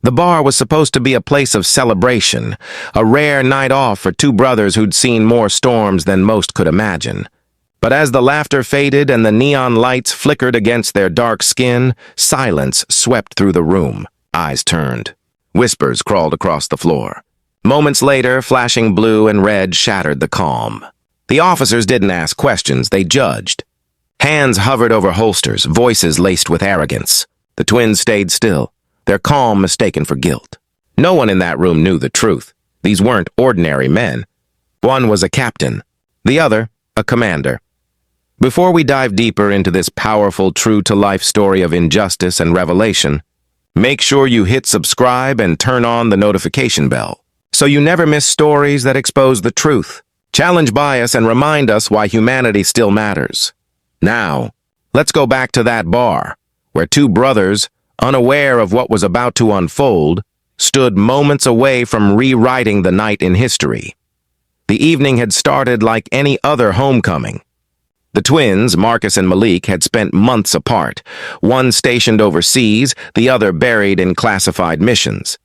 The bar was supposed to be a place of celebration, a rare night off for two brothers who'd seen more storms than most could imagine. But as the laughter faded and the neon lights flickered against their dark skin, silence swept through the room. Eyes turned. Whispers crawled across the floor. Moments later, flashing blue and red shattered the calm. The officers didn't ask questions, they judged. Hands hovered over holsters, voices laced with arrogance. The twins stayed still, their calm mistaken for guilt. No one in that room knew the truth. These weren't ordinary men. One was a captain, the other a commander. Before we dive deeper into this powerful, true-to-life story of injustice and revelation, make sure you hit subscribe and turn on the notification bell so you never miss stories that expose the truth, challenge bias, and remind us why humanity still matters. Now, let's go back to that bar, where two brothers, unaware of what was about to unfold, stood moments away from rewriting the night in history. The evening had started like any other homecoming. The twins, Marcus and Malik, had spent months apart, one stationed overseas, the other buried in classified missions.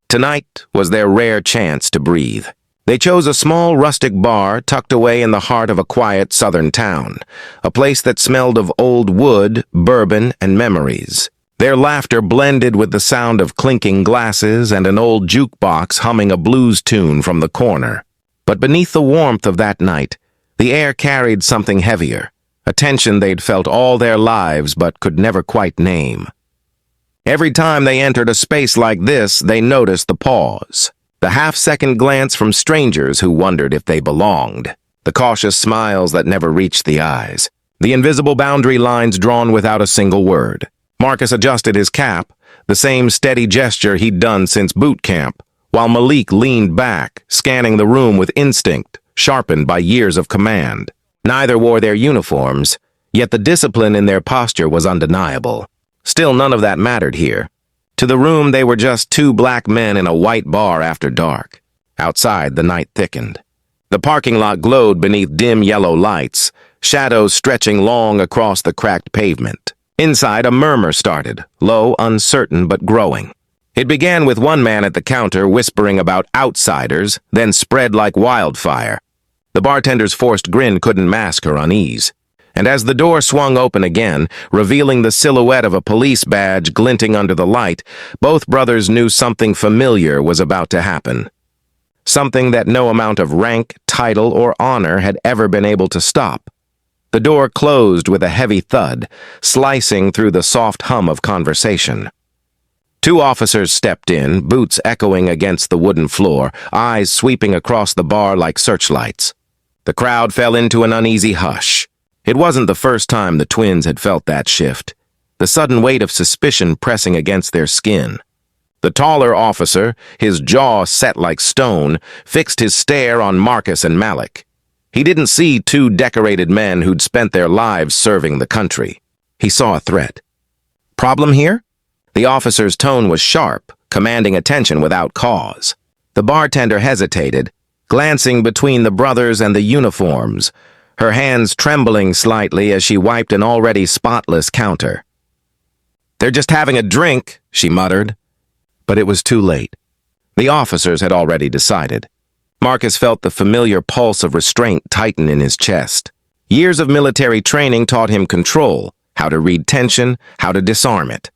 Tonight was their rare chance to breathe. They chose a small rustic bar tucked away in the heart of a quiet southern town, a place that smelled of old wood, bourbon, and memories. Their laughter blended with the sound of clinking glasses and an old jukebox humming a blues tune from the corner. But beneath the warmth of that night, the air carried something heavier, a tension they'd felt all their lives but could never quite name. Every time they entered a space like this, they noticed the pause, the half-second glance from strangers who wondered if they belonged, the cautious smiles that never reached the eyes, the invisible boundary lines drawn without a single word. Marcus adjusted his cap, the same steady gesture he'd done since boot camp, while Malik leaned back, scanning the room with instinct, sharpened by years of command. Neither wore their uniforms, yet the discipline in their posture was undeniable. Still, none of that mattered here. To the room, they were just two black men in a white bar after dark. Outside, the night thickened. The parking lot glowed beneath dim yellow lights, shadows stretching long across the cracked pavement. Inside, a murmur started, low, uncertain, but growing. It began with one man at the counter whispering about outsiders, then spread like wildfire. The bartender's forced grin couldn't mask her unease. And as the door swung open again, revealing the silhouette of a police badge glinting under the light, both brothers knew something familiar was about to happen. Something that no amount of rank, title, or honor had ever been able to stop. The door closed with a heavy thud, slicing through the soft hum of conversation. Two officers stepped in, boots echoing against the wooden floor, eyes sweeping across the bar like searchlights. The crowd fell into an uneasy hush. It wasn't the first time the twins had felt that shift, the sudden weight of suspicion pressing against their skin. The taller officer, his jaw set like stone, fixed his stare on Marcus and Malik. He didn't see two decorated men who'd spent their lives serving the country. He saw a threat. Problem here? The officer's tone was sharp, commanding attention without cause. The bartender hesitated, glancing between the brothers and the uniforms, her hands trembling slightly as she wiped an already spotless counter. "They're just having a drink," she muttered. But it was too late. The officers had already decided. Marcus felt the familiar pulse of restraint tighten in his chest. Years of military training taught him control, how to read tension, how to disarm it.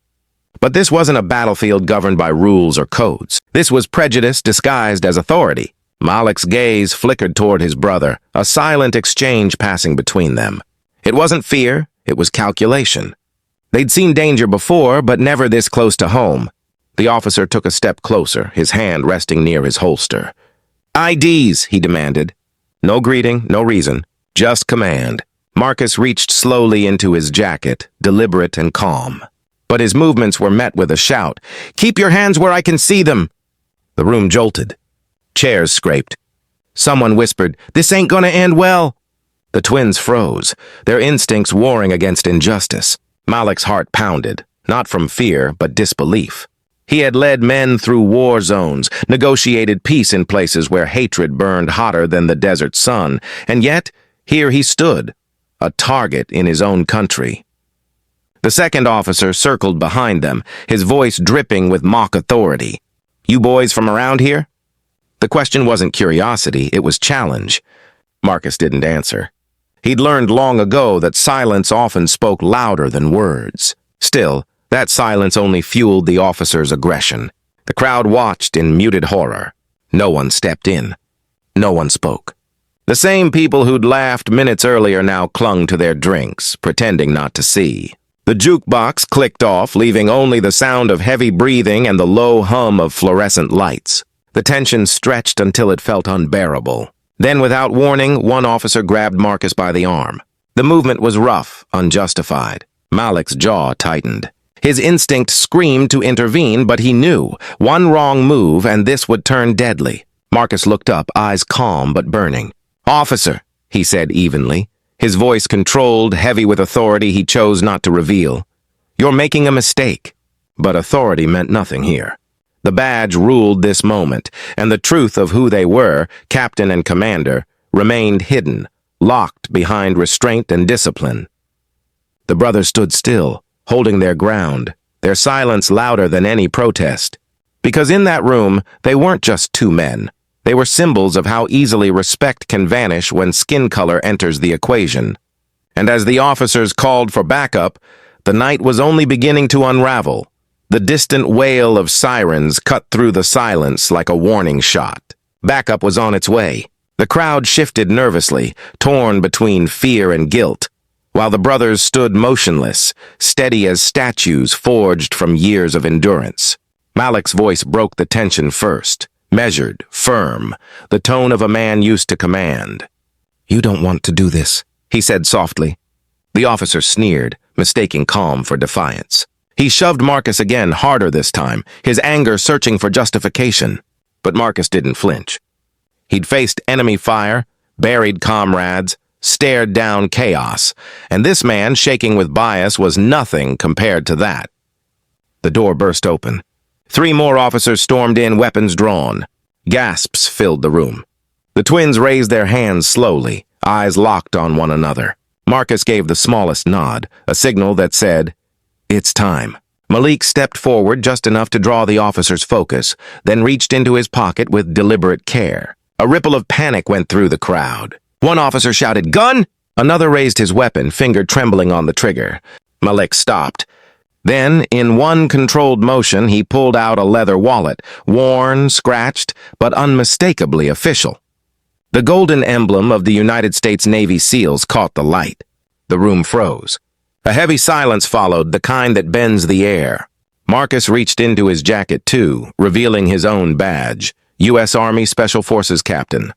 But this wasn't a battlefield governed by rules or codes. This was prejudice disguised as authority. Malik's gaze flickered toward his brother, a silent exchange passing between them. It wasn't fear, it was calculation. They'd seen danger before, but never this close to home. The officer took a step closer, his hand resting near his holster. "IDs," he demanded. No greeting, no reason, just command. Marcus reached slowly into his jacket, deliberate and calm. But his movements were met with a shout. "Keep your hands where I can see them!" The room jolted. Chairs scraped. Someone whispered, "This ain't gonna end well." The twins froze, their instincts warring against injustice. Malik's heart pounded, not from fear, but disbelief. He had led men through war zones, negotiated peace in places where hatred burned hotter than the desert sun, and yet, here he stood, a target in his own country. The second officer circled behind them, his voice dripping with mock authority. "You boys from around here?" The question wasn't curiosity, it was challenge. Marcus didn't answer. He'd learned long ago that silence often spoke louder than words. Still, that silence only fueled the officer's aggression. The crowd watched in muted horror. No one stepped in. No one spoke. The same people who'd laughed minutes earlier now clung to their drinks, pretending not to see. The jukebox clicked off, leaving only the sound of heavy breathing and the low hum of fluorescent lights. The tension stretched until it felt unbearable. Then, without warning, one officer grabbed Marcus by the arm. The movement was rough, unjustified. Malik's jaw tightened. His instinct screamed to intervene, but he knew one wrong move and this would turn deadly. Marcus looked up, eyes calm but burning. "Officer," he said evenly, his voice controlled, heavy with authority he chose not to reveal. "You're making a mistake." But authority meant nothing here. The badge ruled this moment, and the truth of who they were, captain and commander, remained hidden, locked behind restraint and discipline. The brothers stood still, holding their ground, their silence louder than any protest. Because in that room, they weren't just two men. They were symbols of how easily respect can vanish when skin color enters the equation. And as the officers called for backup, the night was only beginning to unravel. The distant wail of sirens cut through the silence like a warning shot. Backup was on its way. The crowd shifted nervously, torn between fear and guilt, while the brothers stood motionless, steady as statues forged from years of endurance. Malik's voice broke the tension first, measured, firm, the tone of a man used to command. "You don't want to do this," he said softly. The officer sneered, mistaking calm for defiance. He shoved Marcus again, harder this time, his anger searching for justification. But Marcus didn't flinch. He'd faced enemy fire, buried comrades, stared down chaos, and this man, shaking with bias, was nothing compared to that. The door burst open. 3 more officers stormed in, weapons drawn. Gasps filled the room. The twins raised their hands slowly, eyes locked on one another. Marcus gave the smallest nod, a signal that said, "It's time." Malik stepped forward just enough to draw the officer's focus, then reached into his pocket with deliberate care. A ripple of panic went through the crowd. One officer shouted, "Gun!" Another raised his weapon, finger trembling on the trigger. Malik stopped. Then, in one controlled motion, he pulled out a leather wallet, worn, scratched, but unmistakably official. The golden emblem of the United States Navy SEALs caught the light. The room froze. A heavy silence followed, the kind that bends the air. Marcus reached into his jacket too, revealing his own badge, U.S. Army Special Forces Captain.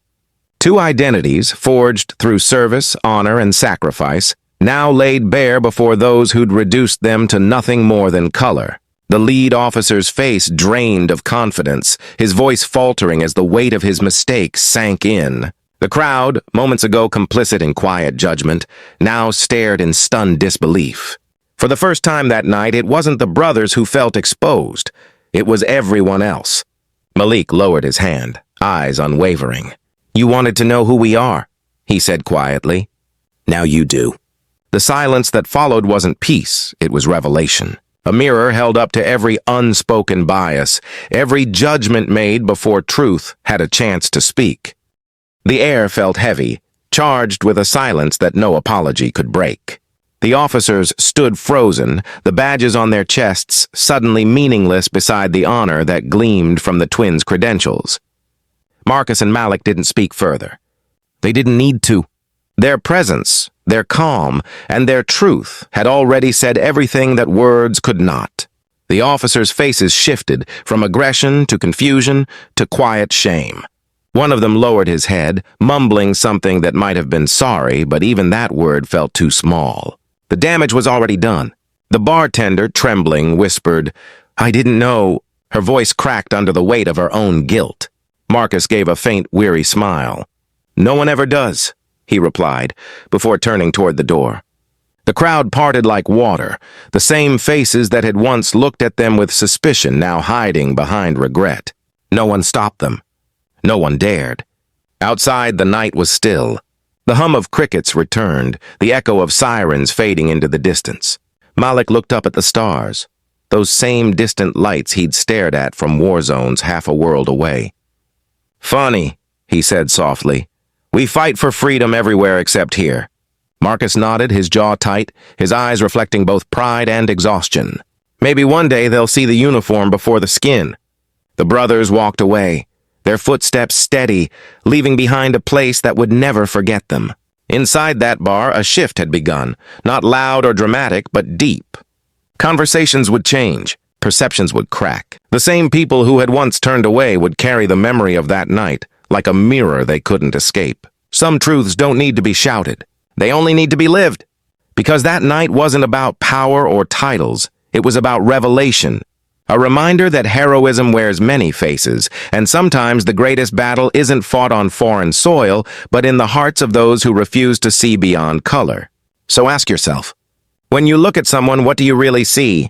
2 identities, forged through service, honor, and sacrifice, now laid bare before those who'd reduced them to nothing more than color. The lead officer's face drained of confidence, his voice faltering as the weight of his mistake sank in. The crowd, moments ago complicit in quiet judgment, now stared in stunned disbelief. For the first time that night, it wasn't the brothers who felt exposed. It was everyone else. Malik lowered his hand, eyes unwavering. "You wanted to know who we are," he said quietly. "Now you do." The silence that followed wasn't peace, it was revelation. A mirror held up to every unspoken bias, every judgment made before truth had a chance to speak. The air felt heavy, charged with a silence that no apology could break. The officers stood frozen, the badges on their chests suddenly meaningless beside the honor that gleamed from the twins' credentials. Marcus and Malik didn't speak further. They didn't need to. Their presence, their calm, and their truth had already said everything that words could not. The officers' faces shifted from aggression to confusion to quiet shame. One of them lowered his head, mumbling something that might have been sorry, but even that word felt too small. The damage was already done. The bartender, trembling, whispered, "I didn't know." Her voice cracked under the weight of her own guilt. Marcus gave a faint, weary smile. "No one ever does," he replied, before turning toward the door. The crowd parted like water, the same faces that had once looked at them with suspicion now hiding behind regret. No one stopped them. No one dared. Outside, the night was still. The hum of crickets returned, the echo of sirens fading into the distance. Malik looked up at the stars, those same distant lights he'd stared at from war zones half a world away. "Funny," he said softly. "We fight for freedom everywhere except here." Marcus nodded, his jaw tight, his eyes reflecting both pride and exhaustion. Maybe one day they'll see the uniform before the skin. The brothers walked away, their footsteps steady, leaving behind a place that would never forget them. Inside that bar, a shift had begun, not loud or dramatic, but deep. Conversations would change, perceptions would crack. The same people who had once turned away would carry the memory of that night, like a mirror they couldn't escape. Some truths don't need to be shouted. They only need to be lived. Because that night wasn't about power or titles. It was about revelation. A reminder that heroism wears many faces, and sometimes the greatest battle isn't fought on foreign soil, but in the hearts of those who refuse to see beyond color. So ask yourself, when you look at someone, what do you really see?